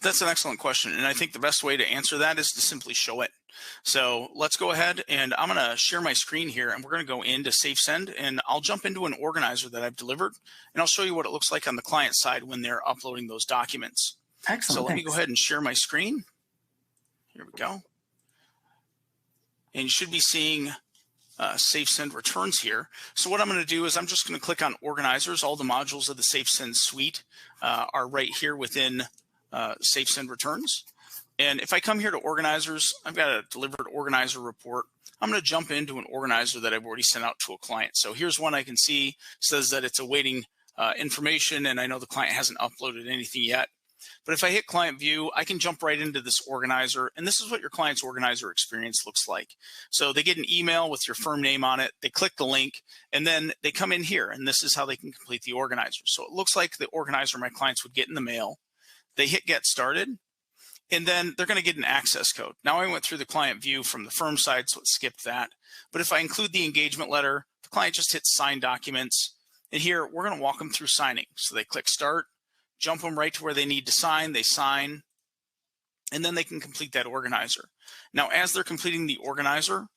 That's an excellent question. And I think the best way to answer that is to simply show it. So let's go ahead, and I'm going to share my screen here, and we're going to go into SafeSend, and I'll jump into an organizer that I've delivered, and I'll show you what it looks like on the client side when they're uploading those documents. Excellent. So let me go ahead and share my screen. Here we go. And you should be seeing SafeSend Returns here. So what I'm going to do is I'm just going to click on organizers. All the modules of the SafeSend suite are right here within SafeSend Returns. And if I come here to organizers, I've got a delivered organizer report. I'm going to jump into an organizer that I've already sent out to a client. So here's one I can see, says that it's awaiting information, and I know the client hasn't uploaded anything yet. But if I hit client view, I can jump right into this organizer, and this is what your client's organizer experience looks like. So they get an email with your firm name on it, they click the link, and then they come in here, and this is how they can complete the organizer. So it looks like the organizer my clients would get in the mail. They hit get started, and then they're going to get an access code. Now I went through the client view from the firm side, so it skipped that. But if I include the engagement letter, the client just hits sign documents. And here, we're going to walk them through signing. So they click start, jump them right to where they need to sign, they sign, and then they can complete that organizer. Now, as they're completing the organizer,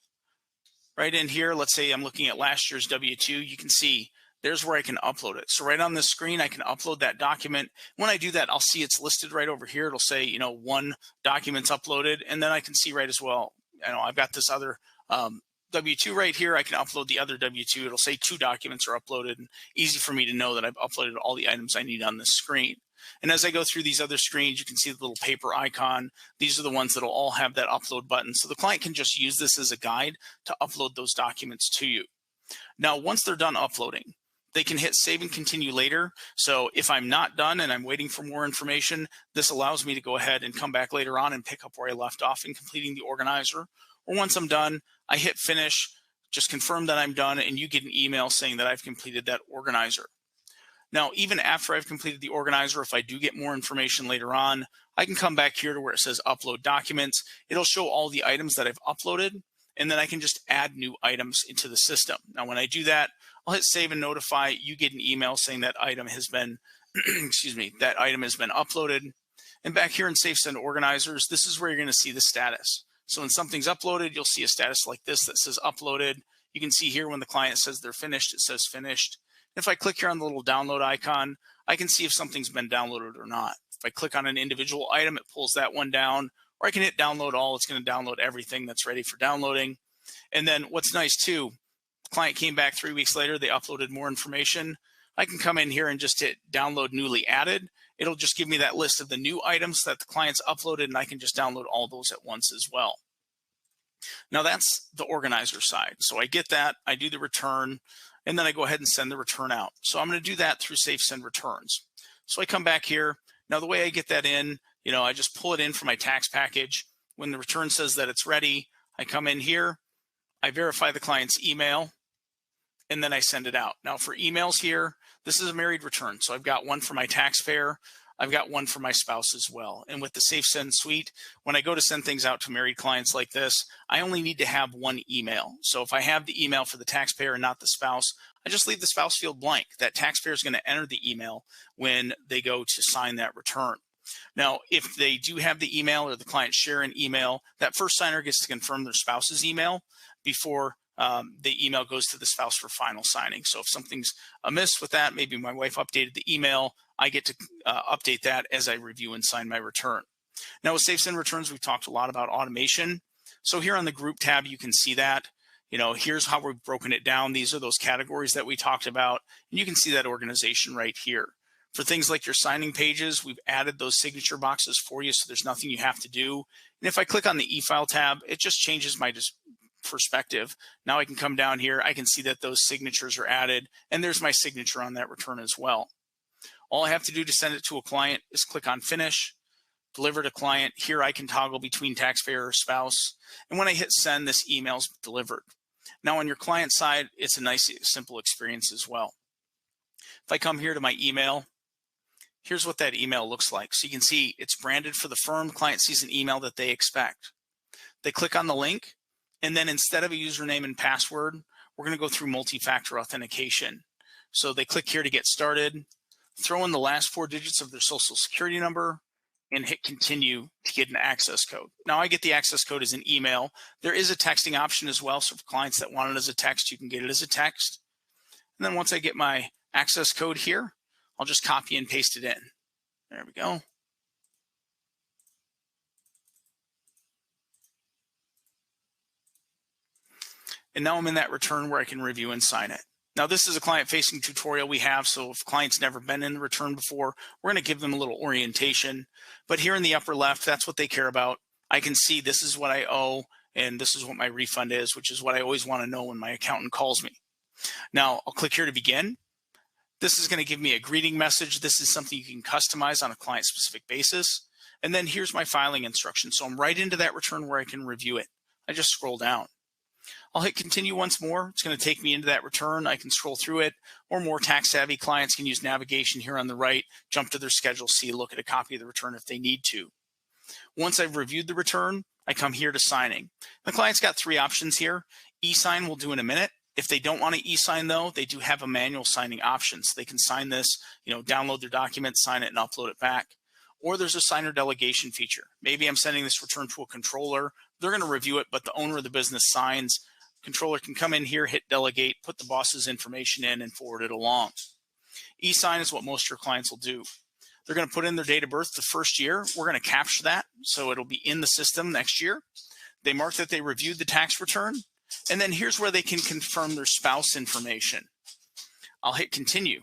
right in here, let's say I'm looking at last year's W-2, you can see there's where I can upload it. So right on this screen, I can upload that document. When I do that, I'll see it's listed right over here. It'll say, one document's uploaded, and then I can see right as well, I've got this other W-2 right here. I can upload the other W-2. It'll say 2 documents are uploaded, and easy for me to know that I've uploaded all the items I need on this screen. And as I go through these other screens, you can see the little paper icon. These are the ones that'll all have that upload button. So the client can just use this as a guide to upload those documents to you. Now, once they're done uploading, they can hit save and continue later. So if I'm not done and I'm waiting for more information, this allows me to go ahead and come back later on and pick up where I left off in completing the organizer. Or once I'm done, I hit finish, just confirm that I'm done, and you get an email saying that I've completed that organizer. Now, even after I've completed the organizer, if I do get more information later on, I can come back here to where it says upload documents. It'll show all the items that I've uploaded, and then I can just add new items into the system. Now, when I do that, I'll hit save and notify. You get an email saying that item has been, that item has been uploaded. And back here in SafeSend organizers, this is where you're going to see the status. So when something's uploaded, you'll see a status like this that says uploaded. You can see here when the client says they're finished, it says finished. If I click here on the little download icon, I can see if something's been downloaded or not. If I click on an individual item, it pulls that one down, or I can hit download all. It's going to download everything that's ready for downloading. And then what's nice too, the client came back 3 weeks later, they uploaded more information. I can come in here and just hit download newly added. It'll just give me that list of the new items that the client's uploaded, and I can just download all those at once as well. Now that's the organizer side. So I get that, I do the return, and then I go ahead and send the return out. So I'm going to do that through SafeSend Returns. So I come back here. Now the way I get that in, I just pull it in from my tax package. When the return says that it's ready, I come in here, I verify the client's email, and then I send it out. Now for emails here, this is a married return. So I've got one for my taxpayer. I've got one for my spouse as well. And with the SafeSend suite, when I go to send things out to married clients like this, I only need to have one email. So if I have the email for the taxpayer and not the spouse, I just leave the spouse field blank. That taxpayer is going to enter the email when they go to sign that return. Now, if they do have the email or the client share an email, that first signer gets to confirm their spouse's email before the email goes to the spouse for final signing. So if something's amiss with that, maybe my wife updated the email, I get to update that as I review and sign my return. Now with SafeSend Returns, we've talked a lot about automation. So here on the group tab, you can see that. Here's how we've broken it down. These are those categories that we talked about. And you can see that organization right here. For things like your signing pages, we've added those signature boxes for you, so there's nothing you have to do. And if I click on the e-file tab, it just changes my perspective. Now I can come down here, I can see that those signatures are added, and there's my signature on that return as well. All I have to do to send it to a client is click on Finish, Deliver to Client. Here I can toggle between taxpayer or spouse. And when I hit Send, this email's delivered. Now on your client side, it's a nice, simple experience as well. If I come here to my email, here's what that email looks like. So you can see it's branded for the firm. Client sees an email that they expect. They click on the link, and then instead of a username and password, we're going to go through multi-factor authentication. So they click here to get started, throw in the last 4 digits of their social security number, and hit continue to get an access code. Now I get the access code as an email. There is a texting option as well. So for clients that want it as a text, you can get it as a text. And then once I get my access code here, I'll just copy and paste it in. There we go. And now I'm in that return where I can review and sign it. Now this is a client-facing tutorial we have, so if clients never been in the return before, we're going to give them a little orientation. But here in the upper left, that's what they care about. I can see this is what I owe, and this is what my refund is, which is what I always want to know when my accountant calls me. Now I'll click here to begin. This is going to give me a greeting message. This is something you can customize on a client-specific basis. And then here's my filing instructions. So I'm right into that return where I can review it. I just scroll down. I'll hit continue once more. It's going to take me into that return. I can scroll through it, or more tax-savvy clients can use navigation here on the right, jump to their Schedule C, look at a copy of the return if they need to. Once I've reviewed the return, I come here to signing. The client's got 3 options here. E-sign we'll do in a minute. If they don't want to e-sign though, they do have a manual signing option. So they can sign this, download their document, sign it, and upload it back. Or there's a signer delegation feature. Maybe I'm sending this return to a controller. They're going to review it, but the owner of the business signs. Controller can come in here, hit delegate, put the boss's information in, and forward it along. E-sign is what most of your clients will do. They're going to put in their date of birth the first year. We're going to capture that, so it'll be in the system next year. They mark that they reviewed the tax return, and then here's where they can confirm their spouse information. I'll hit continue.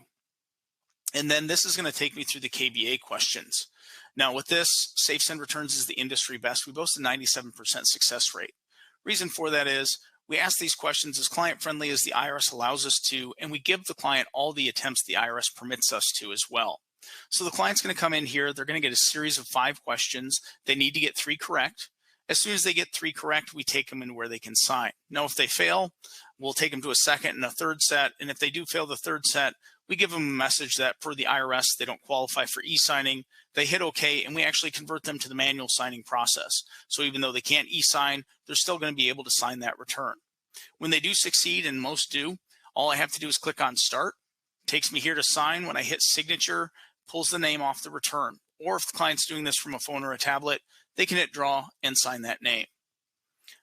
And then this is going to take me through the KBA questions. Now with this, SafeSend Returns is the industry best. We boast a 97% success rate. Reason for that is we ask these questions as client-friendly as the IRS allows us to, and we give the client all the attempts the IRS permits us to as well. So the client's going to come in here. They're going to get a series of 5 questions. They need to get 3 correct. As soon as they get 3 correct, we take them in where they can sign. Now, if they fail, we'll take them to a second and a third set. And if they do fail the third set, we give them a message that per the IRS, they don't qualify for e-signing. They hit OK, and we actually convert them to the manual signing process. So even though they can't e-sign, they're still going to be able to sign that return. When they do succeed, and most do, all I have to do is click on Start. It takes me here to sign. When I hit Signature, pulls the name off the return. Or if the client's doing this from a phone or a tablet, they can hit Draw and sign that name.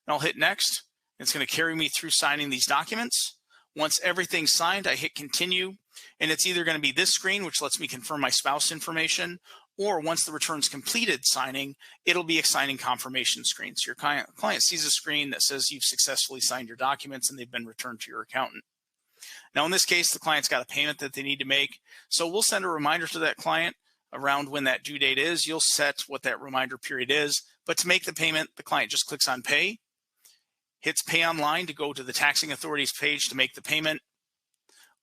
And I'll hit Next. It's going to carry me through signing these documents. Once everything's signed, I hit Continue. And it's either going to be this screen, which lets me confirm my spouse information, or once the return's completed signing, it'll be a signing confirmation screen. So your client sees a screen that says you've successfully signed your documents and they've been returned to your accountant. Now, in this case, the client's got a payment that they need to make. So we'll send a reminder to that client around when that due date is. You'll set what that reminder period is. But to make the payment, the client just clicks on Pay, hits Pay Online to go to the taxing authority's page to make the payment.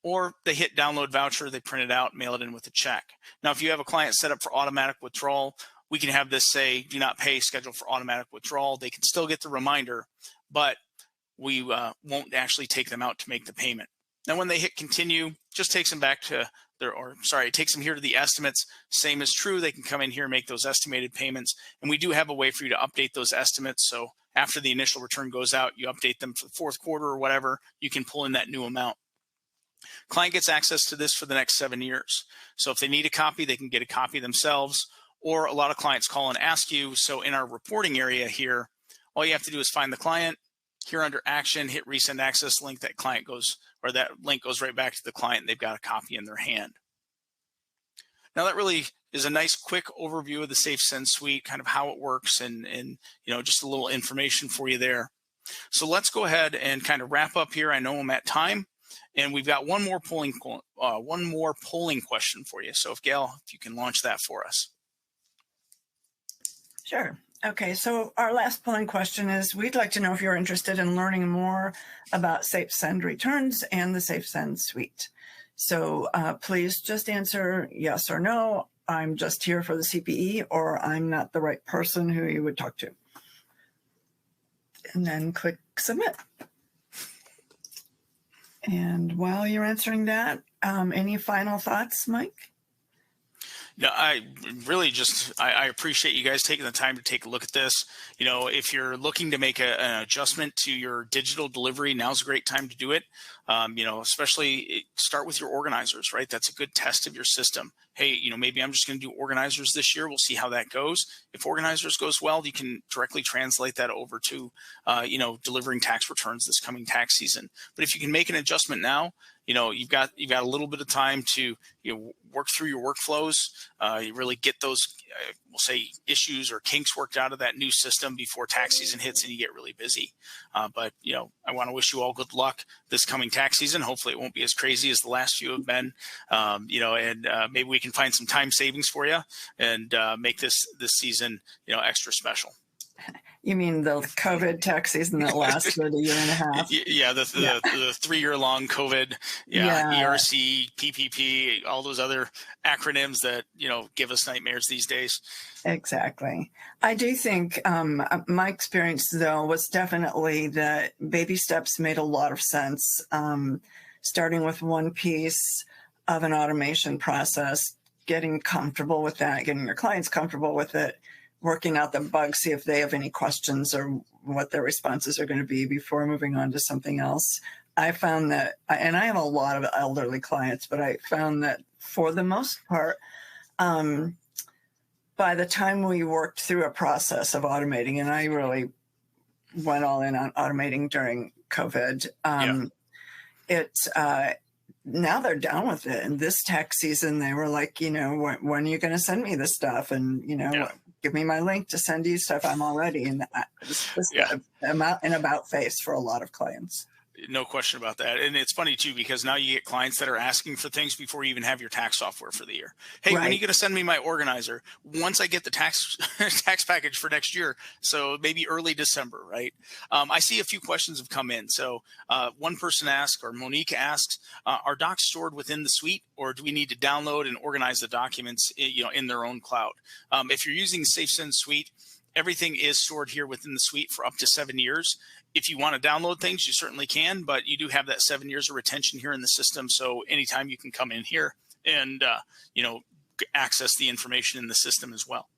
or they hit download voucher, they print it out, mail it in with a check. Now, if you have a client set up for automatic withdrawal, we can have this say, do not pay, schedule for automatic withdrawal. They can still get the reminder, but we won't actually take them out to make the payment. Now, when they hit continue, just takes them back to it takes them here to the estimates. Same is true. They can come in here and make those estimated payments. And we do have a way for you to update those estimates. So after the initial return goes out, you update them for the fourth quarter or whatever, you can pull in that new amount. Client gets access to this for the next 7 years. So if they need a copy, they can get a copy themselves, or a lot of clients call and ask you. So in our reporting area here, all you have to do is find the client. Here under action, hit resend access link. That client goes, or that link goes right back to the client. And they've got a copy in their hand. Now that really is a nice quick overview of the SafeSend suite, kind of how it works, and just a little information for you there. So let's go ahead and kind of wrap up here. I know I'm at time, and we've got one more polling question for you. So if Gail, if you can launch that for us. Sure. Okay, so our last polling question is, we'd like to know if you're interested in learning more about SafeSend Returns and the SafeSend suite. So please just answer yes or no. I'm just here for the CPE, or I'm not the right person who you would talk to. And then click submit. And while you're answering that, any final thoughts, Mike? No, I really just, I appreciate you guys taking the time to take a look at this. If you're looking to make an adjustment to your digital delivery, now's a great time to do it. Especially start with your organizers, right? That's a good test of your system. Hey, maybe I'm just going to do organizers this year. We'll see how that goes. If organizers goes well, you can directly translate that over to, delivering tax returns this coming tax season. But if you can make an adjustment now, you've got a little bit of time to work through your workflows. You really get those, we'll say, issues or kinks worked out of that new system before tax season hits and you get really busy. But I want to wish you all good luck this coming tax season. Hopefully, it won't be as crazy as the last few have been. And maybe we can find some time savings for you and make this season extra special. You mean the COVID tax season that lasted a year and a half? Yeah, the 3-year-long COVID, ERC, PPP, all those other acronyms that, give us nightmares these days. Exactly. I do think my experience, though, was definitely that baby steps made a lot of sense. Starting with one piece of an automation process, getting comfortable with that, getting your clients comfortable with it, working out the bugs, see if they have any questions or what their responses are going to be before moving on to something else. I found that, and I have a lot of elderly clients, but I found that for the most part, by the time we worked through a process of automating, and I really went all in on automating during COVID, now they're down with it. And this tax season, they were like, when are you going to send me this stuff? And, give me my link to send you stuff. I'm all ready. And this an about face for a lot of clients. No question about that. And it's funny too, because now you get clients that are asking for things before you even have your tax software for the year. Hey, when are you going to send me my organizer? Once I get the tax package for next year. So maybe early December, right? I see a few questions have come in. So one person asked, or Monique asks, are docs stored within the suite, or do we need to download and organize the documents, in their own cloud? If you're using SafeSend Suite, everything is stored here within the suite for up to 7 years. If you want to download things, you certainly can, but you do have that 7 years of retention here in the system. So anytime you can come in here and, access the information in the system as well.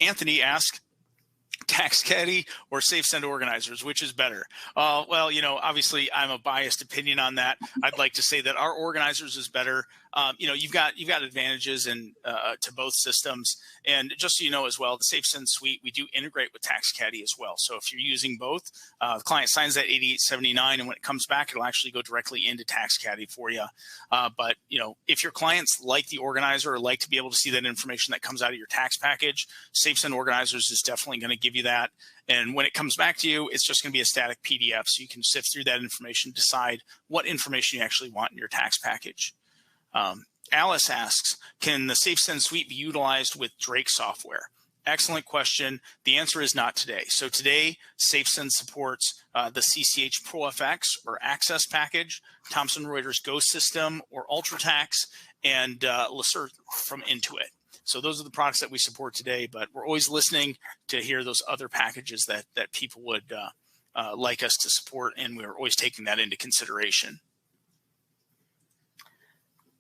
Anthony asked, Tax Caddy or SafeSend organizers, which is better? Well, obviously I'm a biased opinion on that. I'd like to say that our organizers is better. You've got advantages and to both systems. And just so you know as well, the SafeSend suite, we do integrate with Tax Caddy as well. So if you're using both, the client signs that 8879, and when it comes back, it'll actually go directly into Tax Caddy for you. But if your clients like the organizer or like to be able to see that information that comes out of your tax package, SafeSend organizers is definitely going to give you that. And when it comes back to you, it's just going to be a static PDF. So you can sift through that information, decide what information you actually want in your tax package. Alice asks, can the SafeSend suite be utilized with Drake software? Excellent question. The answer is not today. So today, SafeSend supports the CCH ProFX or Access package, Thomson Reuters Go system or UltraTax, and Lacert from Intuit. So those are the products that we support today, but we're always listening to hear those other packages that people would like us to support, and we're always taking that into consideration.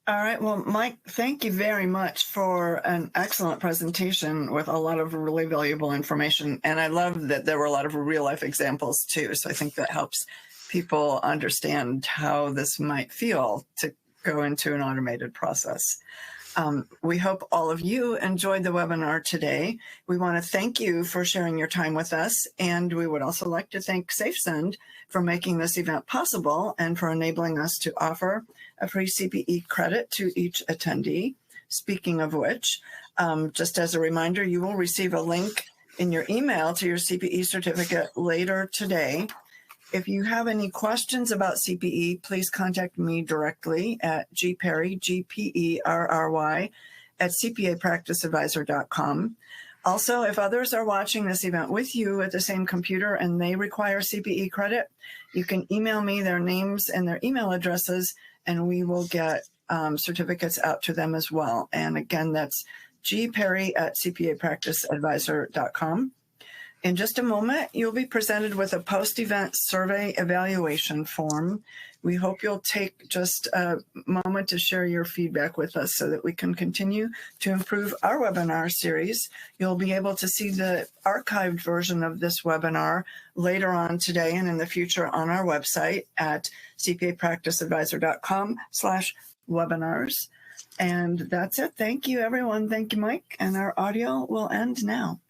All right. Well, Mike, thank you very much for an excellent presentation with a lot of really valuable information. And I love that there were a lot of real life examples too. So I think that helps people understand how this might feel to go into an automated process. We hope all of you enjoyed the webinar today. We want to thank you for sharing your time with us. And we would also like to thank SafeSend for making this event possible and for enabling us to offer a free CPE credit to each attendee. Speaking of which, just as a reminder, you will receive a link in your email to your CPE certificate later today. If you have any questions about CPE, please contact me directly at gperry, Gperry, at cpapracticeadvisor.com. Also, if others are watching this event with you at the same computer and they require CPE credit, you can email me their names and their email addresses, and we will get certificates out to them as well. And again, that's gperry at cpapracticeadvisor.com. In just a moment, you'll be presented with a post-event survey evaluation form. We hope you'll take just a moment to share your feedback with us so that we can continue to improve our webinar series. You'll be able to see the archived version of this webinar later on today and in the future on our website at cpapracticeadvisor.com/webinars. And that's it. Thank you, everyone. Thank you, Mike. And our audio will end now.